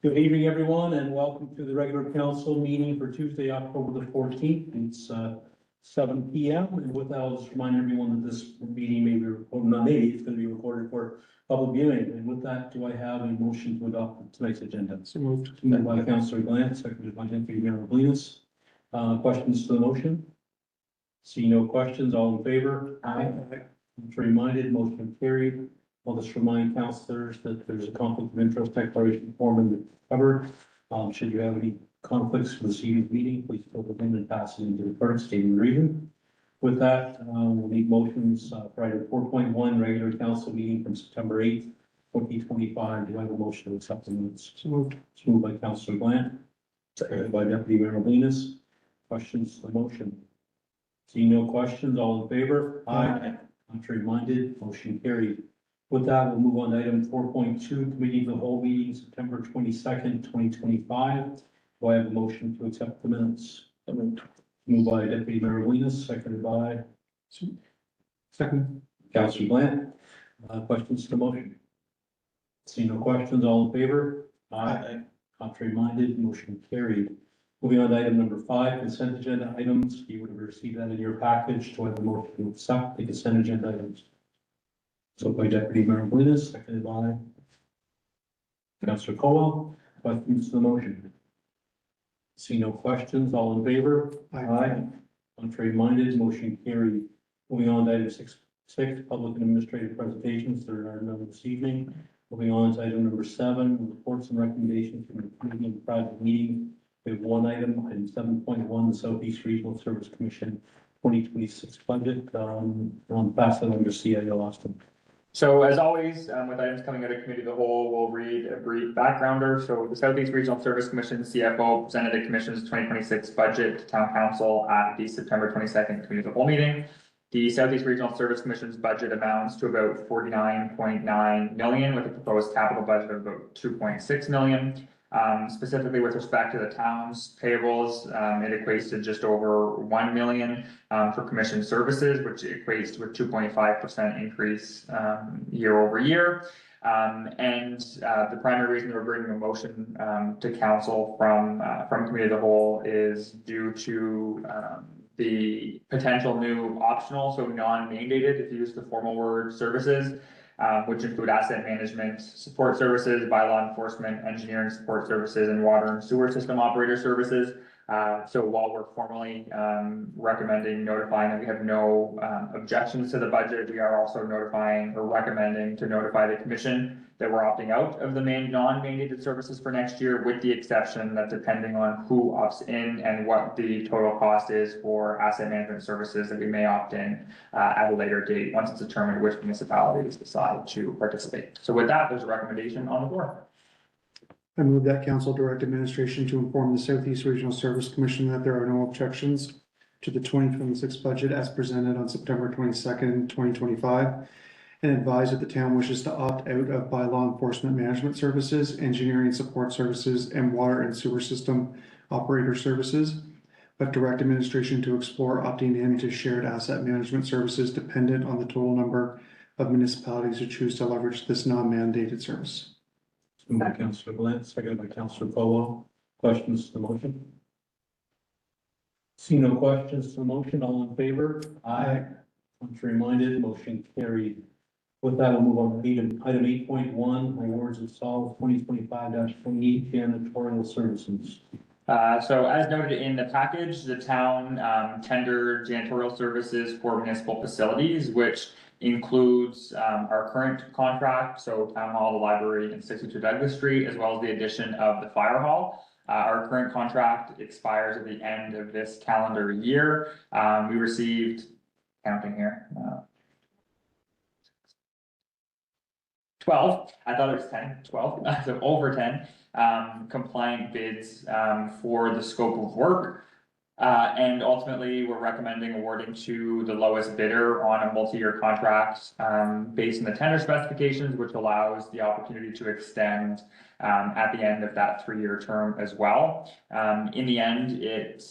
Good evening, everyone, and welcome to the regular council meeting for Tuesday, October the 14th. It's 7 p.m. And with that, I'll just remind everyone that this meeting may be recorded, not maybe, it's going to be recorded for public viewing. And with that, do I have a motion to adopt tonight's agenda? So moved. Moved by Councillor Glant, seconded by Deputy Mayor Blinas. Questions to the motion? See no questions, all in favor? Aye. Contrary minded, motion carried. I'll just remind councillors that there's a conflict of interest declaration form in the cover. Should you have any conflicts for this evening's meeting, please fill them in and pass it into the clerk stating the reason. With that, we'll need motions for item 4.1, regular council meeting from September 8th, 2025. Do I have a motion to accept the minutes? So moved. It's moved by Councillor Glant, seconded by Deputy Mayor Blinas. Questions to the motion? Seeing no questions, all in favor? Aye. Contrary minded, motion carried. With that, we'll move on to item 4.2, committee of the whole meeting, September 22nd, 2025. Do I have a motion to accept the minutes? Moved by Deputy Mayor Blinas, seconded by Councillor Glant. Questions to the motion? Seeing no questions, all in favor? Aye. Contrary minded, motion carried. Moving on to item number 5, consent agenda items. You would have received that in your package. Do I have a motion to accept the consent agenda items? So by Deputy Mayor Blinas, seconded by Councillor Colwell. Questions to the motion? See no questions, all in favor? Aye. Contrary minded, motion carried. Moving on to item 6, public and administrative presentations. There are none this evening. Moving on to item number 7, reports and recommendations from the committee and private meeting. We have one item 7.1, the Southeast Regional Service Commission 2026 budget. I'll pass that under CIO Austin. So as always, with items coming out of committee of the whole, we'll read a brief backgrounder. So the Southeast Regional Service Commission CFO presented the commission's 2026 budget to town council at the September 22nd committee of the whole meeting. The Southeast Regional Service Commission's budget amounts to about 49.9 million with a proposed capital budget of about 2.6 million. Specifically with respect to the town's payables, it equates to just over 1 million for commission services, which equates to a 2.5% increase year over year. The primary reason we're bringing a motion to council from committee of the whole is due to the potential new optional, so non-mandated, if you use the formal word, services. Which include asset management support services, bylaw enforcement, engineering support services, and water and sewer system operator services. So while we're formally notifying that we have no objections to the budget, we are also notifying or recommending to notify the commission that we're opting out of the non-mandated services for next year, with the exception that depending on who opts in and what the total cost is for asset management services, that we may opt in at a later date once it's determined which municipalities decide to participate. So with that, there's a recommendation on the floor. I move that council direct administration to inform the Southeast Regional Service Commission that there are no objections to the 2026 budget as presented on September 22nd, 2025, and advise that the town wishes to opt out of bylaw enforcement management services, engineering support services, and water and sewer system operator services, but direct administration to explore opting in to shared asset management services dependent on the total number of municipalities who choose to leverage this non-mandated service. Moved by Councillor Glant, seconded by Councillor Colwell. Questions to the motion? See no questions to the motion, all in favor? Aye. Contrary minded, motion carried. With that, we'll move on to item 8.1, awards and solve 2025-28 janitorial services. So as noted in the package, the town tendered janitorial services for municipal facilities, which includes our current contract, so town hall, the library, and 62 Douglas Street, as well as the addition of the fire hall. Our current contract expires at the end of this calendar year. We received, counting here, 12, I thought it was 10, 12, so over 10 compliant bids for the scope of work. And ultimately, we're recommending awarding to the lowest bidder on a multi-year contract based on the tender specifications, which allows the opportunity to extend at the end of that 3-year term as well. In the end, it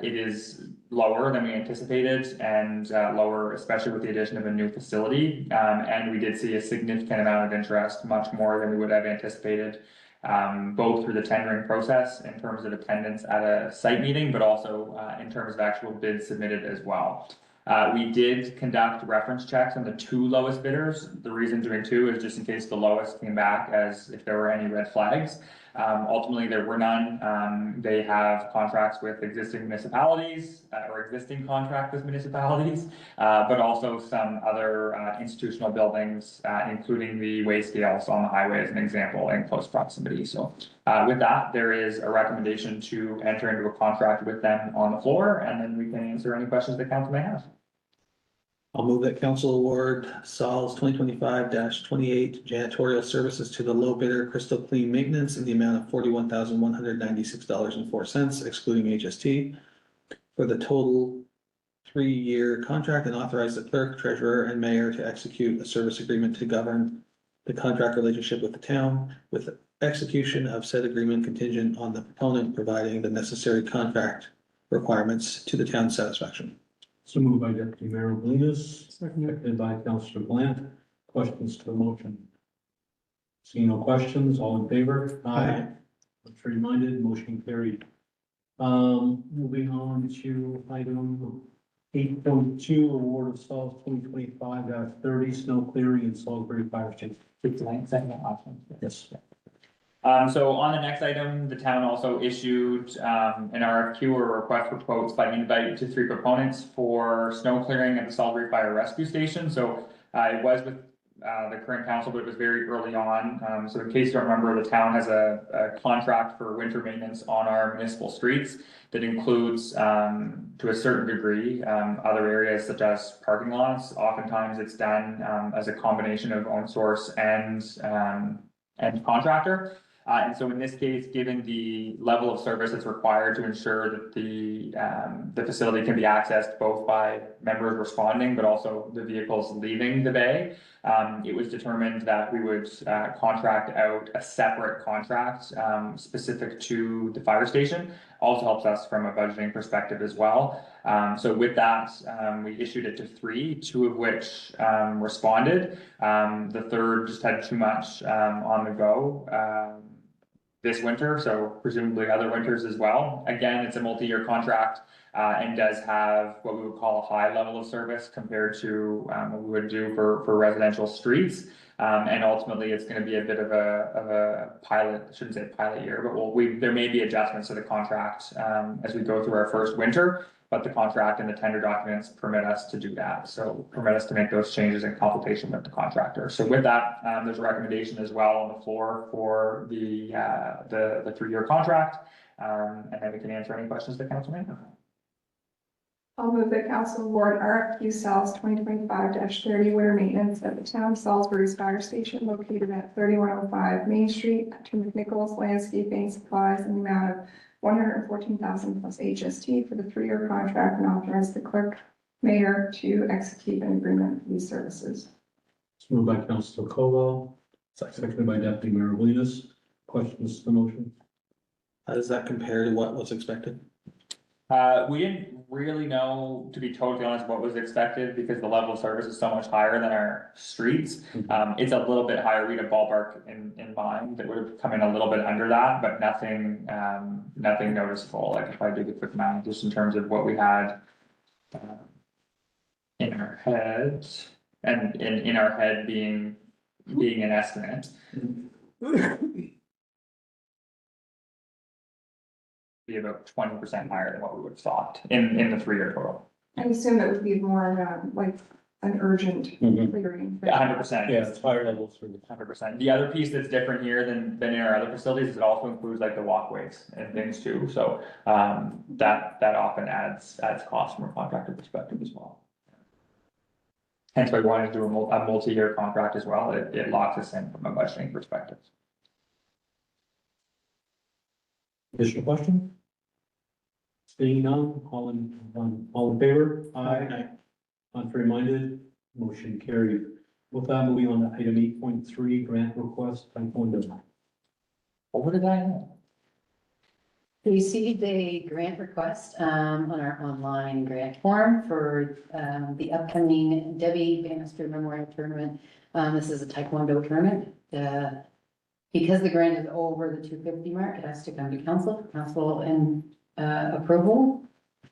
is lower than we anticipated, and lower especially with the addition of a new facility. And we did see a significant amount of interest, much more than we would have anticipated both through the tendering process in terms of attendance at a site meeting, but also in terms of actual bids submitted as well. We did conduct reference checks on the two lowest bidders. The reason doing two is just in case the lowest came back as if there were any red flags. Ultimately, there were none. They have contracts with existing municipalities or existing contract with municipalities, but also some other institutional buildings, including the weigh scales on the highway as an example in close proximity. So with that, there is a recommendation to enter into a contract with them on the floor, and then we can answer any questions that council may have. I'll move that council award Saul's 2025-28 janitorial services to the low bidder Crystal Clean Maintenance in the amount of $41,196.04, excluding HST, for the total 3-year contract, and authorize the clerk, treasurer, and mayor to execute a service agreement to govern the contract relationship with the town, with execution of said agreement contingent on the proponent providing the necessary contract requirements to the town's satisfaction. So moved by Deputy Mayor Blinas, seconded by Councillor Bland. Questions to the motion? Seeing no questions, all in favor? Aye. Contrary minded, motion carried. Moving on to item 8.2, award of Saul's 2025-30 snow clearing in Salisbury Fire Station. Second option. Yes. So on the next item, the town also issued an RFQ or request for quotes by invite to 3 proponents for snow clearing at the Salisbury Fire Rescue Station. So it was with the current council, but it was very early on. So in case you don't remember, the town has a contract for winter maintenance on our municipal streets that includes, to a certain degree, other areas such as parking lots. Oftentimes it's done as a combination of own source and contractor. And so in this case, given the level of service that's required to ensure that the facility can be accessed both by members responding, but also the vehicles leaving the bay, it was determined that we would contract out a separate contract specific to the fire station. Also helps us from a budgeting perspective as well. So with that, we issued it to 3, 2 of which responded. The third just had too much on the go this winter, so presumably other winters as well. Again, it's a multi-year contract and does have what we would call a high level of service compared to what we would do for residential streets. And ultimately, it's going to be a bit of a pilot, I shouldn't say pilot year, but there may be adjustments to the contract as we go through our first winter. But the contract and the tender documents permit us to do that. So permit us to make those changes in consultation with the contractor. So with that, there's a recommendation as well on the floor for the 3-year contract. And then we can answer any questions that council may have. I'll move that council award RFQ Saul's 2025-30 winter maintenance at the town of Salisbury's fire station located at 3105 Main Street to McNichols Landscaping Supplies in the amount of $114,000 plus HST for the 3-year contract, and authorize the clerk mayor to execute an agreement for these services. It's moved by Councillor Cowell, seconded by Deputy Mayor Blinas. Questions to the motion? How does that compare to what was expected? We didn't really know, to be totally honest, what was expected because the level of service is so much higher than our streets. It's a little bit higher. We had a ballpark in mind that would have come in a little bit under that, but nothing noticeable. Like if I do the quick math, just in terms of what we had in our head, and in our head being an estimate. Be about 20% higher than what we would have thought in the 3-year total. I assume it would be more like an urgent clearing. 100%. Yeah, it's higher level service. 100%. The other piece that's different here than in our other facilities is it also includes like the walkways and things too. So that often adds cost from a contractor perspective as well. Hence why we wanted to do a multi-year contract as well. It locks us in from a budgeting perspective. Additional question? Seeing none, all in favor? Aye. Contrary minded, motion carried. With that, moving on to item 8.3, grant request, Taekwondo. What did I know? We received a grant request on our online grant form for the upcoming Debbie Bannister Memorial Tournament. This is a Taekwondo tournament. Because the grant is over the 250 mark, it has to come to council and approval.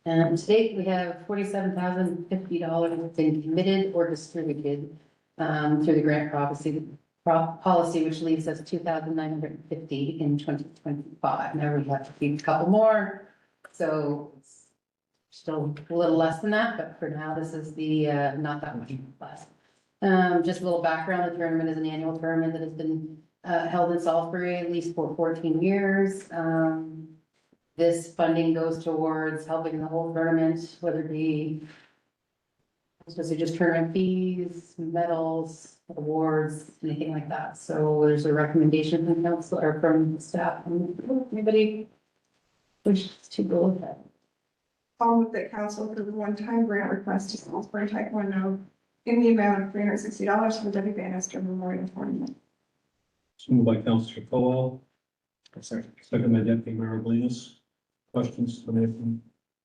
And to date, we have $47,050 that's been committed or distributed through the grant policy, which leaves us 2,950 in 2025. Now we have to feed a couple more, so it's still a little less than that, but for now, this is the not that much less. Just a little background, the tournament is an annual tournament that has been held in Salisbury at least for 14 years. This funding goes towards helping the whole tournament, whether it be just tournament fees, medals, awards, anything like that. So there's a recommendation from council or from staff. Anybody wishes to go with that? I'll move that council approve a one-time grant request to Salisbury Taekwondo in the amount of $360 for the Debbie Bannister Memorial Tournament. So moved by Councillor Colwell. Second by Deputy Mayor Blinis. Questions?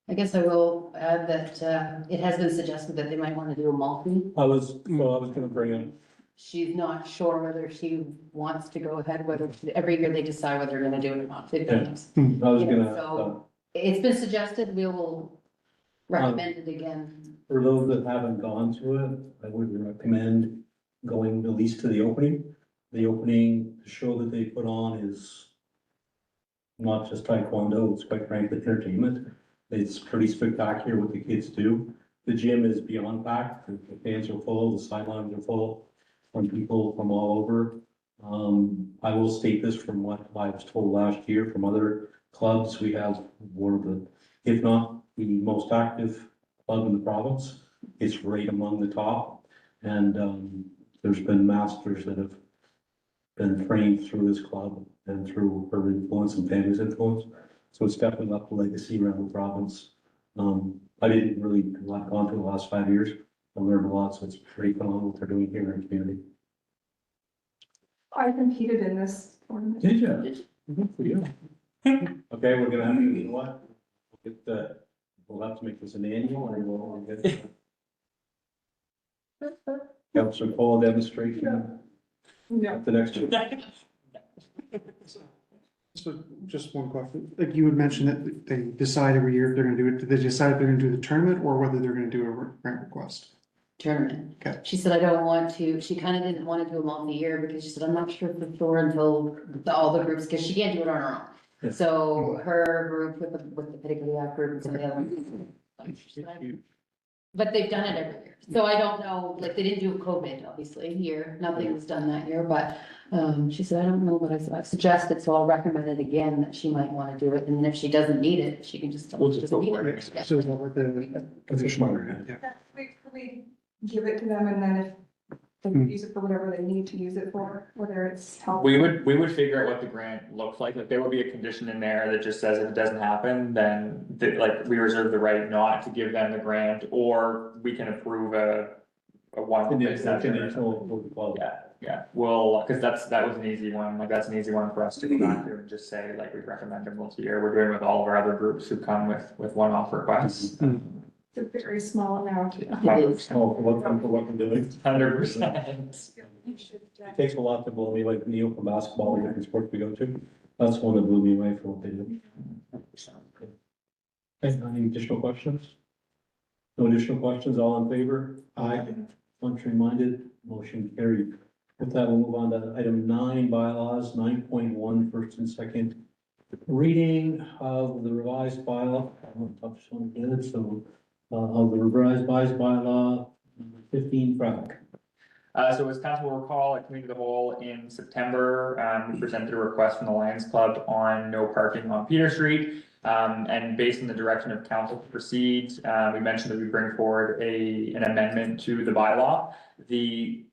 I guess I will add that it has been suggested that they might want to do a multi. I was gonna bring in, She's not sure whether she wants to go ahead, every year they decide whether they're gonna do it or not. They've done this. I was Yeah, gonna, so- It's been suggested, we will recommend it again. for those that haven't gone to it, I would recommend going at least to the opening. The opening show that they put on is not just Taekwondo, it's quite frankly entertainment. It's pretty spectacular what the kids do. The gym is beyond packed, the fans are full, the sidelines are full, from people from all over. I will state this from what I was told last year from other clubs, we have one of the, if not the most active club in the province. It's right among the top, and there's been masters that have been trained through this club and through her influence and family's influence. So it's definitely left a legacy around the province. I didn't really like on to the last 5 years. I learned a lot, so it's pretty phenomenal what they're doing here in our community. I competed in this tournament. Did you? Good for you. Okay, we're gonna have to, you know what? We'll have to make this an annual or we'll get. Councillor Paul demonstration No. at the next year. So just one question, like you would mention that they decide every year if they're gonna do it, do they decide if they're gonna do the tournament or whether they're gonna do a grant request? Tournament. Okay. She said, I don't want to, she kind of didn't want to do a multi-year because she said, I'm not sure for sure until all the groups, because she can't do it on her own. Yeah. So her group with the Piccadilly group and some of the other ones. But they've done it every year. So I don't know, like, they didn't do COVID, obviously, here. Nothing was done that year, but, she said, I don't know, but I've suggested, so I'll recommend it again, that she might want to do it. And then if she doesn't need it, she can just. We'll just doesn't go need for it. it. So is that what the commissioner, yeah. We give it to them and then if they use it for whatever they need to use it for, whether it's help. We would figure out what the grant looks like there would be a condition in there that just says if it doesn't happen, then we reserve the right not to give them the grant, or we can approve a one. Yeah, well, cause that was an easy one, like that's an easy one for us to go back to and just say, like, we recommend them once a year, we're doing with all of our other groups who come with one-off requests. It's a very small amount. It is. Oh, for what we're doing. 100%. You should, It takes a lot to blow me, like Neil from basketball and different sports we go to. That's one that blew me away for what they do. Okay, any additional questions? No additional questions, all in favor? Aye. Contrary minded, motion carried. With that, we'll move on to item 9, bylaws, 9.1, first and second reading of the revised bylaw. I won't touch on it, so, of the revised bylaw, number 15, Frank. So as council will recall, at committee of the whole in September, we presented a request from the Lions Club on no parking on Peter Street. And based on the direction of council to proceed, we mentioned that we bring forward an amendment to the bylaw. The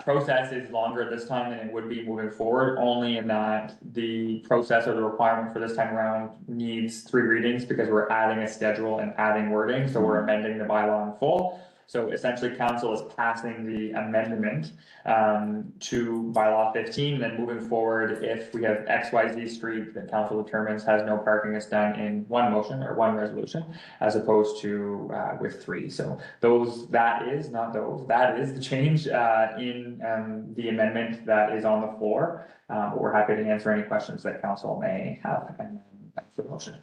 process is longer this time than it would be moving forward, only in that the process or the requirement for this time around needs 3 readings because we're adding a schedule and adding wording, so we're amending the bylaw in full. So essentially, council is passing the amendment to bylaw 15, then moving forward, if we have XYZ street that council determines has no parking, is done in one motion or one resolution, as opposed to with three. So that is the change in the amendment that is on the floor. But we're happy to answer any questions that council may have, and that's the motion.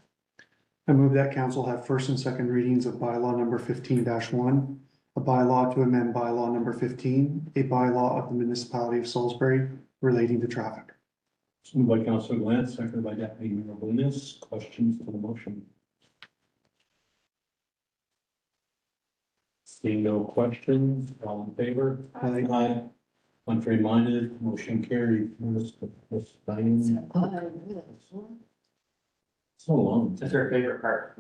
I move that council have first and second readings of bylaw number 15-1, a bylaw to amend bylaw number 15, a bylaw of the municipality of Salisbury relating to traffic. Moved by Councillor Glant, seconded by Deputy Mayor Blinis. Questions to the motion? Seeing no questions, all in favor? Aye. Contrary minded, motion carried. Miss Diane. So long. That's her favorite part.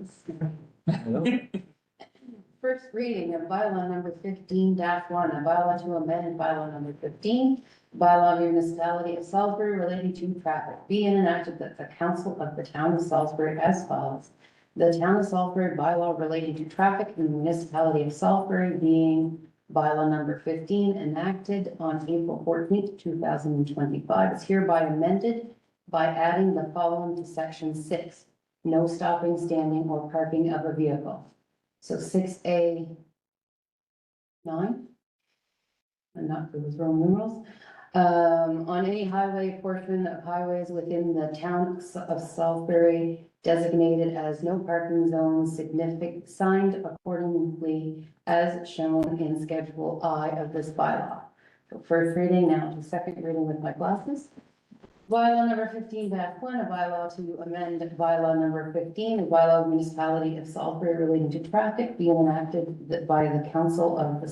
First reading of bylaw number 15-1, a bylaw to amend bylaw number 15, bylaw of the municipality of Salisbury relating to traffic, be and enacted that the council of the town of Salisbury as follows. The town of Salisbury bylaw relating to traffic in the municipality of Salisbury being bylaw number 15 enacted on April 14th, 2025 is hereby amended by adding the following to section 6, no stopping, standing, or parking of a vehicle. So 6A 9. I'm not good with Roman numerals. On any highway portion of highways within the town of Salisbury designated as no parking zones signed accordingly as shown in Schedule I of this bylaw. So first reading now to second reading with my glasses. Bylaw number 15-1, a bylaw to amend bylaw number 15, a bylaw of municipality of Salisbury relating to traffic being enacted by the council of the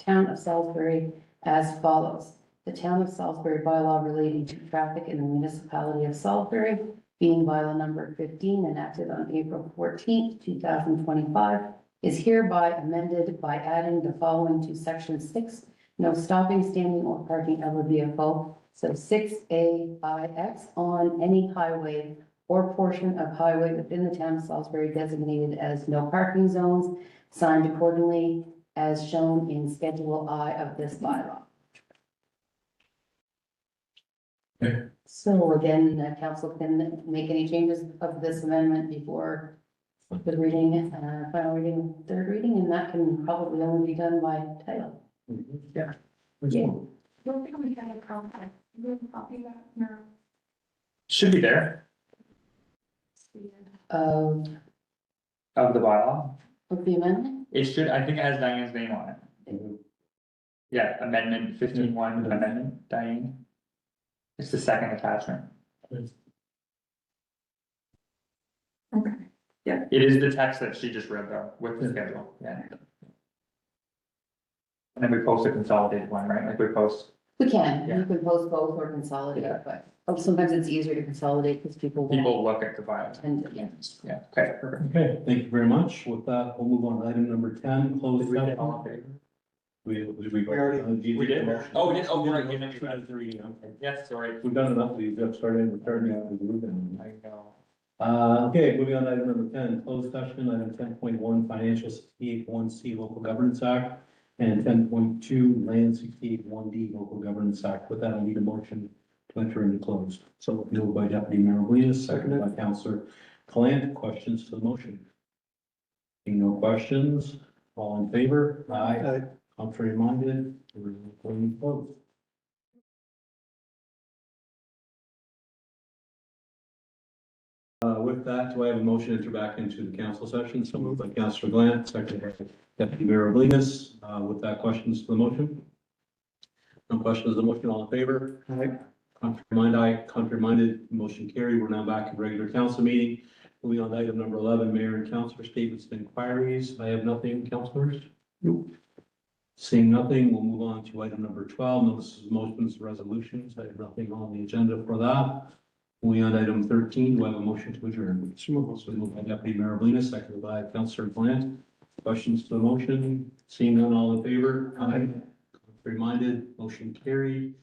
town of Salisbury as follows. The town of Salisbury bylaw relating to traffic in the municipality of Salisbury being bylaw number 15 enacted on April 14th, 2025 is hereby amended by adding the following to section 6, no stopping, standing, or parking of a vehicle. So 6AIX on any highway or portion of highway within the town of Salisbury designated as no parking zones, signed accordingly as shown in Schedule I of this bylaw. Okay. So again, the council can make any changes of this amendment before the reading, final reading, third reading, and that can probably only be done by title. Yeah. Yeah. Don't think we had a problem. We'll copy that. No. Should be there Of of the bylaw. the amendment? It should, I think it has Diane's name on it. Yeah, amendment 15-1 amendment, Diane. It's the second attachment. Okay. It is the text that she just read though, with the schedule, yeah. And then we post a consolidated one, right? Like we post, We can, Yeah. you can post both or consolidate, but sometimes it's easier to consolidate because people. people look at the file. And, yeah. Yeah, okay, perfect. Okay, thank you very much. With that, we'll move on to item number 10, closed Did we get session. all in favor? We already- We did? Oh, we did? Oh, right, you did. did. Okay. Yes, sorry. We've done enough of these, we've started out the group and. I know. Okay, moving on to item number 10, closed session, item 10.1, financial 68(1)C Local Governance Act, and 10.2, land 68(1)D Local Governance Act. With that, I need a motion to enter into closed. So moved by Deputy Mayor Blinis, seconded by Councillor Clant. Questions to the motion? Seeing no questions, all in favor? Aye. Contrary minded, we're going to close. With that, do I have a motion to enter back into the council session? So moved by Councillor Glant, seconded by Deputy Mayor Blinis. With that, questions to the motion? No questions to the motion, all in favor? Contrary minded, motion carried. We're now back in regular council meeting. Moving on to item number 11, mayor and councillor statements and inquiries. I have nothing, councillors? Nope. Seeing nothing, we'll move on to item number 12, notices, motions, resolutions. I have nothing on the agenda for that. Moving on to item 13, do I have a motion to adjourn? So moved by Deputy Mayor Blinis, seconded by Councillor Plant. Questions to the motion? Seeing none, all in favor? Aye. Contrary minded, motion carried.